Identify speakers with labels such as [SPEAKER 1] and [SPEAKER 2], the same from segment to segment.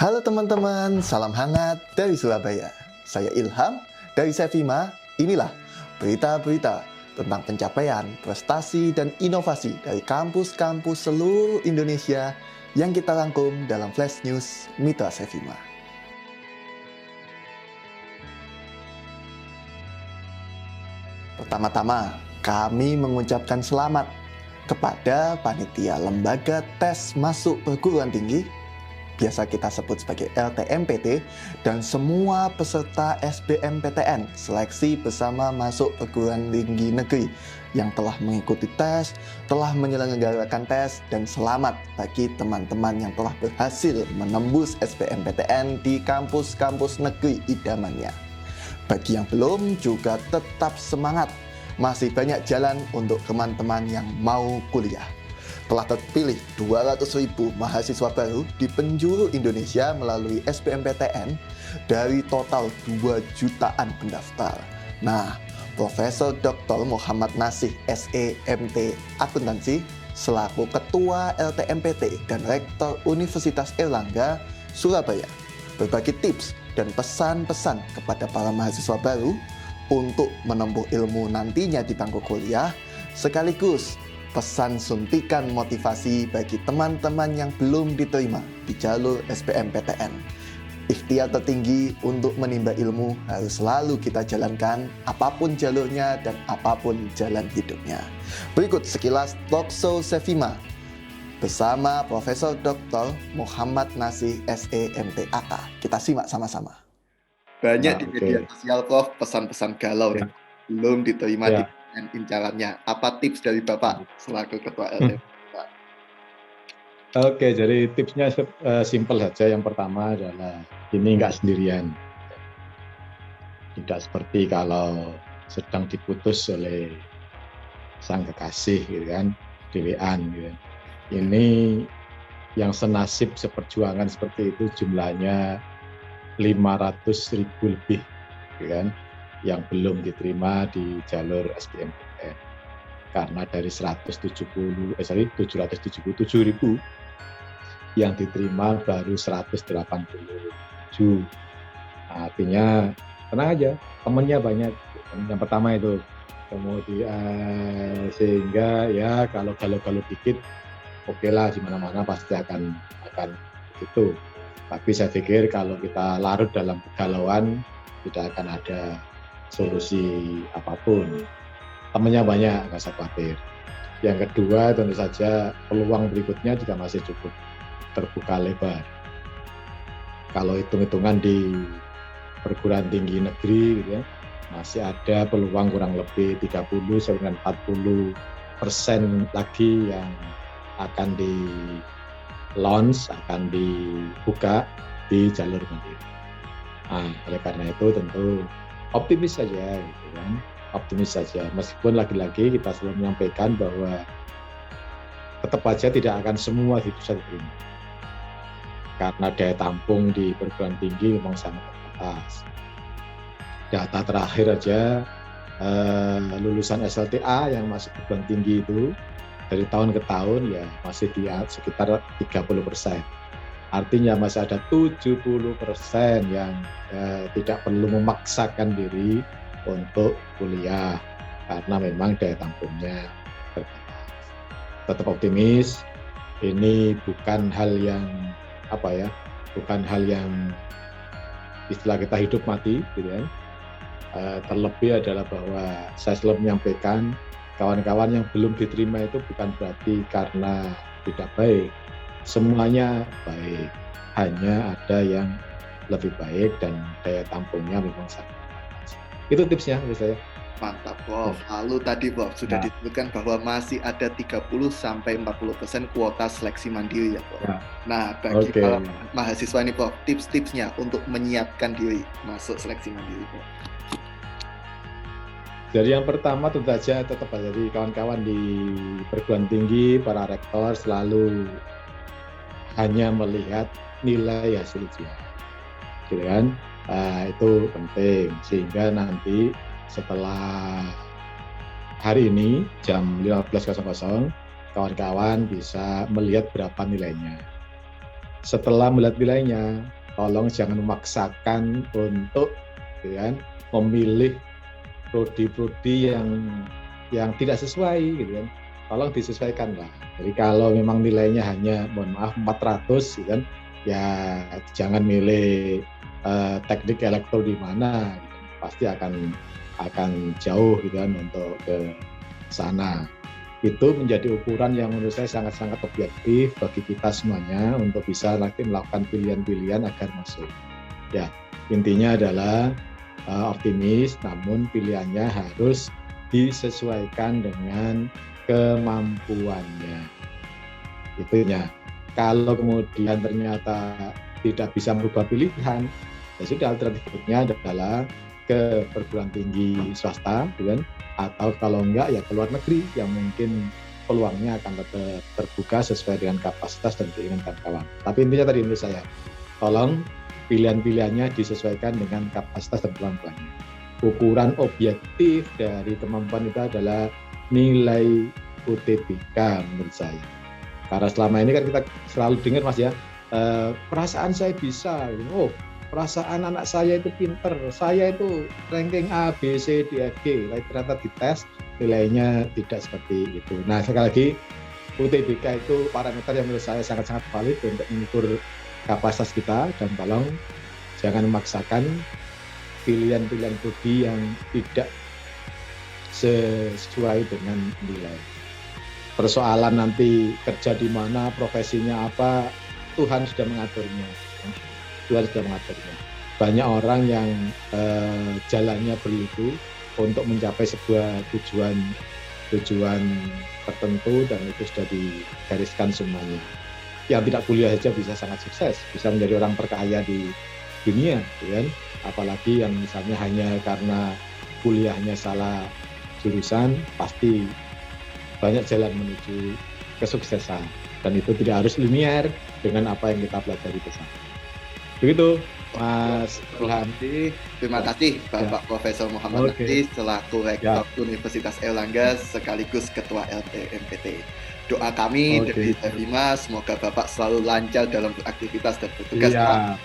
[SPEAKER 1] Halo teman-teman, salam hangat dari Surabaya. Saya Ilham dari Sevima. Inilah berita-berita tentang pencapaian, prestasi, dan inovasi dari kampus-kampus seluruh Indonesia yang kita rangkum dalam Flash News Mitra Sevima. Pertama-tama, kami mengucapkan selamat kepada panitia lembaga tes masuk perguruan tinggi, biasa kita sebut sebagai LTMPT, dan semua peserta SBMPTN, seleksi bersama masuk perguruan tinggi negeri, yang telah mengikuti tes, telah menyelenggarakan tes, dan selamat bagi teman-teman yang telah berhasil menembus SBMPTN di kampus-kampus negeri idamannya. Bagi yang belum, juga tetap semangat. Masih banyak jalan untuk teman-teman yang mau kuliah. Telah terpilih 200.000 mahasiswa baru di penjuru Indonesia melalui SBMPTN dari total 2 jutaan pendaftar. Nah, Profesor Dr. Muhammad Nasih SEMT Akuntansi selaku Ketua LTMPT dan Rektor Universitas Airlangga Surabaya berbagi tips dan pesan-pesan kepada para mahasiswa baru untuk menempuh ilmu nantinya di bangku kuliah, sekaligus pesan suntikan motivasi bagi teman-teman yang belum diterima di jalur SBMPTN. Ikhtiar tertinggi untuk menimba ilmu harus selalu kita jalankan, apapun jalurnya dan apapun jalan hidupnya. Berikut sekilas Talkshow Sevima bersama Profesor Dr. Muhammad Nasih SEMT AK. Kita simak sama-sama. Banyak di media sosial, Prof, pesan-pesan galau belum diterima di incarannya. Apa tips dari Bapak selaku Ketua LTMPT?
[SPEAKER 2] Oke, jadi tipsnya simpel saja. Yang pertama adalah ini nggak sendirian. Tidak seperti kalau sedang diputus oleh sang kekasih, gitu kan, dewean. Gitu. Ini yang senasib seperjuangan seperti itu jumlahnya 500.000 lebih, gitu kan, yang belum diterima di jalur SBMPTN. Karena dari 777.000 yang diterima baru 187. Artinya tenang aja, temennya banyak. Yang pertama itu. Kemudian sehingga ya kalau galau-galau dikit, oke lah, di mana-mana pasti akan begitu. Tapi saya pikir kalau kita larut dalam kegalauan, tidak akan ada solusi apapun. Temennya banyak, nggak usah khawatir. Yang kedua, tentu saja peluang berikutnya juga masih cukup terbuka lebar. Kalau hitung-hitungan di perguruan tinggi negeri, gitu ya, masih ada peluang kurang lebih 30-40% lagi yang akan di launch, akan dibuka di jalur mandiri. Nah, oleh karena itu tentu optimis saja, gitu kan. Optimis saja. Meskipun lagi-lagi kita selalu menyampaikan bahwa tetap aja tidak akan semua bisa diterima. Karena daya tampung di perguruan tinggi memang sangat terbatas. Data terakhir aja lulusan SLTA yang masuk perguruan tinggi itu dari tahun ke tahun ya masih di sekitar 30%. Artinya masih ada 70% yang tidak perlu memaksakan diri untuk kuliah karena memang daya tampungnya terbatas. Tetap optimis, ini bukan hal yang bukan hal yang istilah kita hidup mati, gitu kan. Terlebih adalah bahwa saya selalu menyampaikan kawan-kawan yang belum diterima itu bukan berarti karena tidak baik. Semuanya baik, hanya ada yang lebih baik dan daya tampungnya memang sangat terbatas. Itu tipsnya menurut saya.
[SPEAKER 1] Mantap, Prof. Lalu tadi, Prof, sudah disebutkan bahwa masih ada 30-40% kuota seleksi mandiri ya, Prof. Nah, bagi para mahasiswa ini, Prof, tips-tipsnya untuk menyiapkan diri masuk seleksi mandiri, Prof.
[SPEAKER 2] Jadi yang pertama tentu saja tetap dari kawan-kawan di perguruan tinggi, para rektor selalu hanya melihat nilai hasil ujian, gitu kan? Itu penting sehingga nanti setelah hari ini jam 15.00 kawan-kawan bisa melihat berapa nilainya. Setelah melihat nilainya, tolong jangan memaksakan untuk gitu kan, memilih prodi-prodi yang tidak sesuai gitu kan. Tolong disesuaikan lah. Jadi kalau memang nilainya hanya mohon maaf 400 gitu kan, ya jangan milih teknik elektro di mana gitu kan. Pasti akan jauh gitu kan untuk ke sana. Itu menjadi ukuran yang menurut saya sangat-sangat objektif bagi kita semuanya untuk bisa nanti melakukan pilihan-pilihan agar masuk. Ya, intinya adalah optimis, namun pilihannya harus disesuaikan dengan kemampuannya. Itunya. Kalau kemudian ternyata tidak bisa merubah pilihan, ya sudah, alternatifnya adalah ke perguruan tinggi swasta, kan? Atau kalau enggak ya ke luar negeri yang mungkin peluangnya akan tetap terbuka sesuai dengan kapasitas dan keinginan kawan. Tapi intinya tadi menurut saya, tolong pilihan-pilihannya disesuaikan dengan kapasitas dan kemampuannya. Ukuran objektif dari kemampuan itu adalah nilai UTBK menurut saya. Karena selama ini kan kita selalu dengar Mas ya, perasaan saya bisa, oh perasaan anak saya itu pinter, saya itu ranking A, B, C, D, F, G, ternyata dites nilainya tidak seperti itu. Nah sekali lagi UTBK itu parameter yang menurut saya sangat-sangat valid untuk mengukur kapasitas kita, dan tolong jangan memaksakan pilihan-pilihan prodi yang tidak sesuai dengan nilai. Persoalan nanti kerja di mana, profesinya apa, Tuhan sudah mengaturnya. Tuhan sudah mengaturnya. Banyak orang yang jalannya berliku untuk mencapai sebuah tujuan tertentu, dan itu sudah digariskan semuanya. Yang tidak kuliah saja bisa sangat sukses, bisa menjadi orang terkaya di dunia, kan? Apalagi yang misalnya hanya karena kuliahnya salah jurusan, pasti banyak jalan menuju kesuksesan, dan itu tidak harus linear dengan apa yang kita pelajari bersama. Begitu, Mas Ilham.
[SPEAKER 3] Terima kasih Bapak Profesor Muhammad Nahdi selaku Rektor Universitas Airlangga sekaligus Ketua LTMPT. Doa kami dari Tevima, semoga Bapak selalu lancar dalam beraktivitas dan bertugas.
[SPEAKER 2] Iya,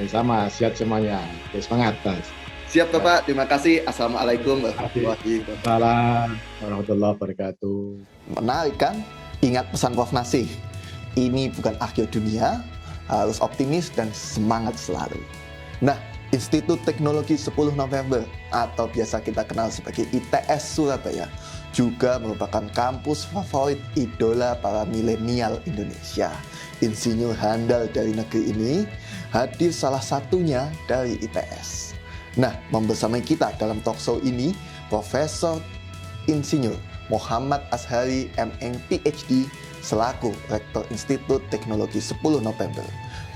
[SPEAKER 2] sama, siap semuanya. Semangat, Mas.
[SPEAKER 3] Siap Bapak, terima kasih. Assalamualaikum warahmatullahi
[SPEAKER 2] warahmatullahi wabarakatuh.
[SPEAKER 1] Menarik kan? Ingat pesan Prof. Nasih, ini bukan akhir dunia, harus optimis dan semangat selalu. Nah, Institut Teknologi 10 November atau biasa kita kenal sebagai ITS Surabaya juga merupakan kampus favorit idola para milenial Indonesia. Insinyur handal dari negeri ini hadir salah satunya dari ITS. Nah, membersamai kita dalam talkshow ini Profesor Insinyur Muhammad Azhari M.Eng PhD selaku Rektor Institut Teknologi 10 November.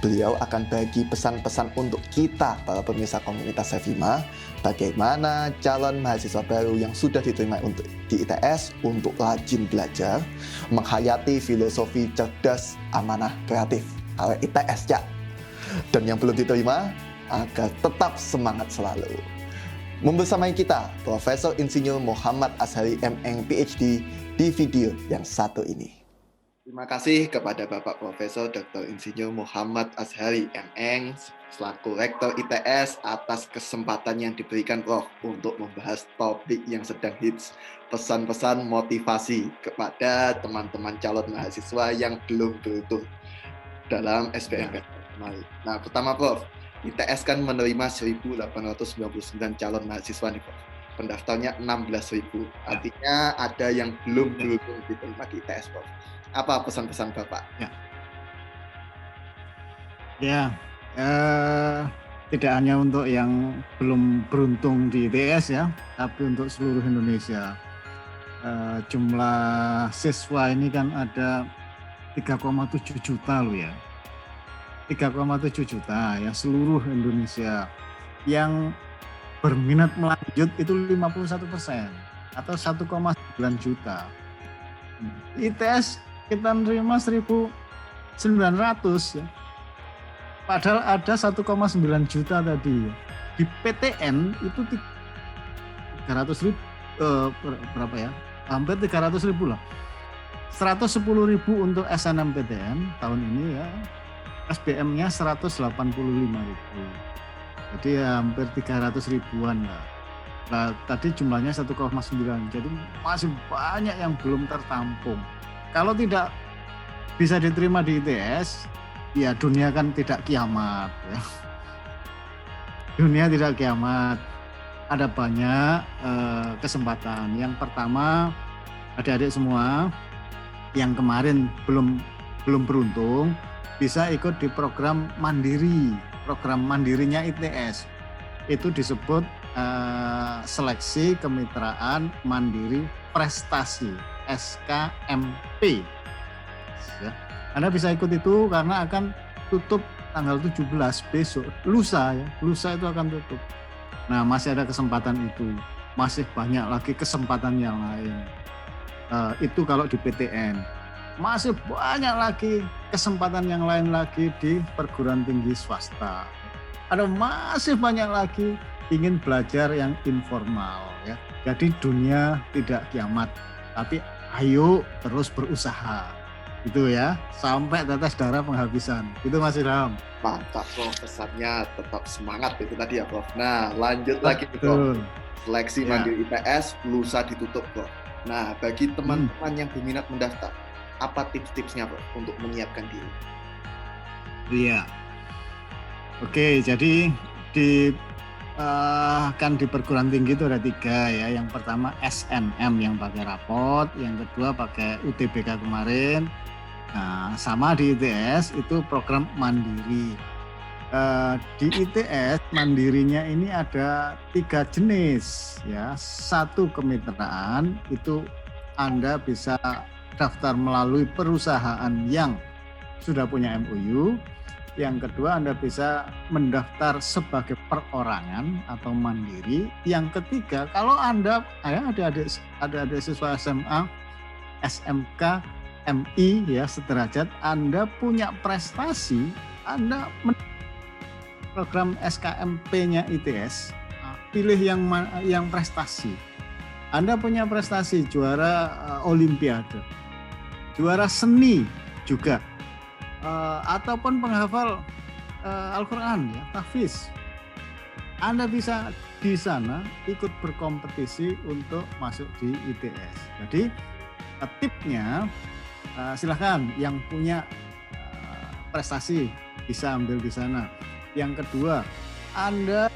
[SPEAKER 1] Beliau akan bagi pesan-pesan untuk kita para pemirsa komunitas Sevima, bagaimana calon mahasiswa baru yang sudah diterima di ITS untuk rajin belajar, menghayati filosofi cerdas, amanah, kreatif oleh ITS ya. Dan yang belum diterima agar tetap semangat selalu. Membersamai kita Profesor Insinyur Muhammad Azhari M.Eng PhD di video yang satu ini.
[SPEAKER 3] Terima kasih kepada Bapak Profesor Dr. Insinyur Muhammad Azhari M.Eng selaku Rektor ITS atas kesempatan yang diberikan Prof untuk membahas topik yang sedang hits, pesan-pesan motivasi kepada teman-teman calon mahasiswa yang belum beruntung dalam SBMPTN. Nah, pertama Prof, ITS kan menerima 1.899 calon mahasiswa nih Prof. Pendaftarnya 16.000, artinya ada yang belum beruntung diterima di ITS Prof. Apa pesan-pesan Bapak?
[SPEAKER 4] Tidak hanya untuk yang belum beruntung di ITS ya, tapi untuk seluruh Indonesia. Jumlah siswa ini kan ada 3,7 juta loh ya. 3,7 juta ya seluruh Indonesia. Yang berminat melanjut itu 51% atau 1,9 juta. ITS kita menerima 1.900 ya. Padahal ada 1,9 juta tadi. Di PTN itu 300.000 berapa ya? Hampir 300.000 lah. 110.000 untuk SNMPTN tahun ini ya. SBM-nya 185.000. Jadi hampir 300 ribuan lah. Nah, tadi jumlahnya 1,9. Jadi masih banyak yang belum tertampung. Kalau tidak bisa diterima di ITS, ya dunia kan tidak kiamat ya. Dunia tidak kiamat. Ada banyak kesempatan. Yang pertama, adik-adik semua yang kemarin belum beruntung bisa ikut di program mandiri. Program mandirinya ITS. Itu disebut seleksi kemitraan mandiri prestasi SKMP. Ya. Anda bisa ikut itu karena akan tutup tanggal 17 besok, lusa ya. Lusa itu akan tutup. Nah, masih ada kesempatan itu. Masih banyak lagi kesempatan yang lain. Itu kalau di PTN. Masih banyak lagi kesempatan yang lain lagi di perguruan tinggi swasta. Ada masih banyak lagi ingin belajar yang informal ya. Jadi dunia tidak kiamat, tapi ayo terus berusaha. Itu ya, sampai tetes darah penghabisan. Itu Mas Ilham.
[SPEAKER 3] Mantap Prof, pesannya tetap semangat itu tadi ya Prof. Nah, lanjut lagi Prof. Seleksi mandiri ITS lusa ditutup Prof. Nah, bagi teman-teman yang berminat mendaftar, apa tips-tipsnya Prof untuk menyiapkan diri?
[SPEAKER 4] Iya. Oke, jadi kan di perguruan tinggi itu ada 3 ya. Yang pertama SNM yang pakai rapot, yang kedua pakai UTBK kemarin. Nah, sama di ITS itu program mandiri. Di ITS mandirinya ini ada 3 jenis ya. 1 kemitraan itu Anda bisa daftar melalui perusahaan yang sudah punya MOU. Yang kedua Anda bisa mendaftar sebagai perorangan atau mandiri. Yang ketiga kalau Anda ada adik siswa SMA, SMK, MI ya sederajat, Anda punya prestasi, Anda program SKMP-nya ITS, pilih yang prestasi. Anda punya prestasi juara olimpiade, juara seni juga, ataupun penghafal Al-Quran ya, tahfiz. Anda bisa di sana ikut berkompetisi untuk masuk di ITS. Jadi tipnya silahkan yang punya prestasi bisa ambil di sana. Yang kedua, Anda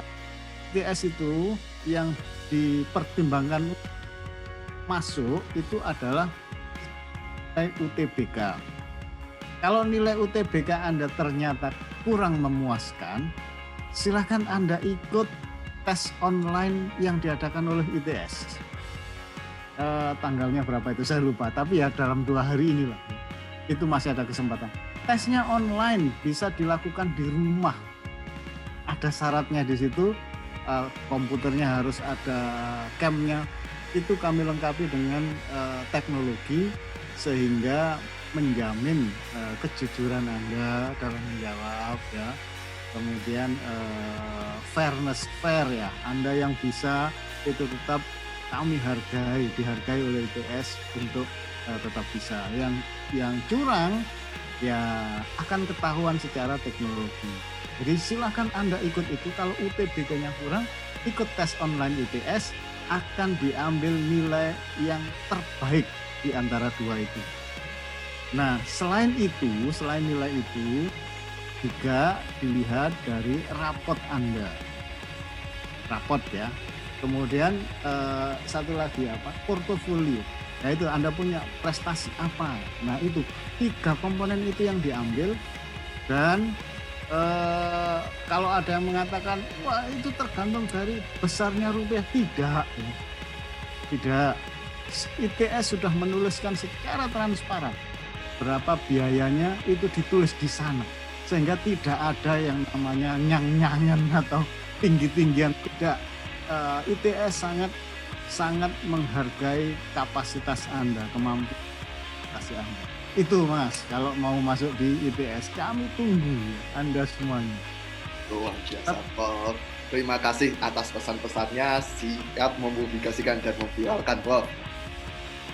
[SPEAKER 4] ITS itu yang dipertimbangkan masuk itu adalah nilai UTBK. Kalau nilai UTBK Anda ternyata kurang memuaskan, silakan Anda ikut tes online yang diadakan oleh ITS. Tanggalnya berapa itu saya lupa, tapi ya dalam 2 hari inilah itu masih ada kesempatan. Tesnya online bisa dilakukan di rumah. Ada syaratnya di situ, komputernya harus ada cam-nya. Itu kami lengkapi dengan teknologi sehingga menjamin kejujuran Anda dalam menjawab ya. Kemudian fair ya. Anda yang bisa itu tetap kami dihargai oleh ITS untuk tetap bisa. Yang curang ya akan ketahuan secara teknologi. Jadi silakan Anda ikut itu. Kalau UTBK-nya kurang, ikut tes online ITS, akan diambil nilai yang terbaik di antara 2 itu. Nah, selain nilai itu juga dilihat dari rapot Anda. Rapot ya. Kemudian satu lagi portofolio. Nah itu Anda punya prestasi apa. Nah itu 3 komponen itu yang diambil. Dan kalau ada yang mengatakan wah itu tergantung dari besarnya rupiah, tidak. ITS sudah menuliskan secara transparan berapa biayanya, itu ditulis di sana sehingga tidak ada yang namanya nyang-nyangan atau tinggi-tinggian, tidak. ITS sangat menghargai kapasitas Anda, kemampuan Anda. Itu Mas, kalau mau masuk di ITS, kami tunggu Anda semuanya.
[SPEAKER 3] Luar biasa Prof. Terima kasih atas pesan-pesannya, siap mempublikasikan dan memviralkan Prof.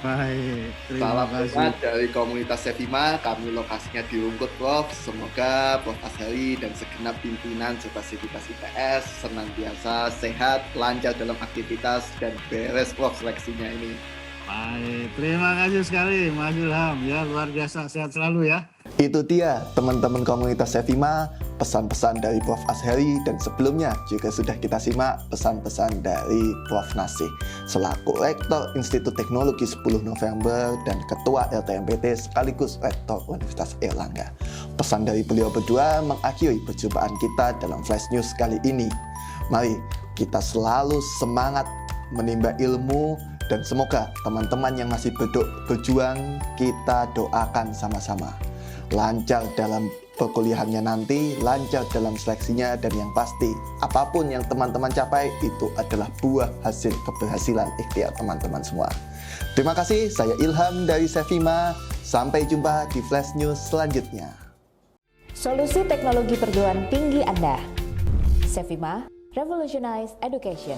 [SPEAKER 4] Baik, terima
[SPEAKER 3] Salam
[SPEAKER 4] kasih.
[SPEAKER 3] hormat dari komunitas Sevima, kami lokasinya di Rungkut Prof. Semoga Prof. Ashari dan segenap pimpinan serta sivitas ITS senantiasa sehat, lancar dalam aktivitas, dan beres Prof seleksinya ini.
[SPEAKER 4] Baik, terima kasih sekali Mas Ilham ya, luar biasa, sehat selalu ya.
[SPEAKER 1] Itu dia teman-teman komunitas Sevima, pesan-pesan dari Prof. Ashari, dan sebelumnya juga sudah kita simak pesan-pesan dari Prof. Nasih selaku Rektor Institut Teknologi 10 November dan Ketua LTMPT sekaligus Rektor Universitas Airlangga. Pesan dari beliau berdua mengakhiri perjumpaan kita dalam Flash News kali ini. Mari kita selalu semangat menimba ilmu, dan semoga teman-teman yang masih berjuang kita doakan sama-sama lancar dalam perkuliahannya nanti, lancar dalam seleksinya, dan yang pasti apapun yang teman-teman capai itu adalah buah hasil keberhasilan ikhtiar teman-teman semua. Terima kasih, saya Ilham dari Sevima. Sampai jumpa di Flash News selanjutnya.
[SPEAKER 5] Solusi teknologi perguruan tinggi Anda. Sevima, Revolutionize Education.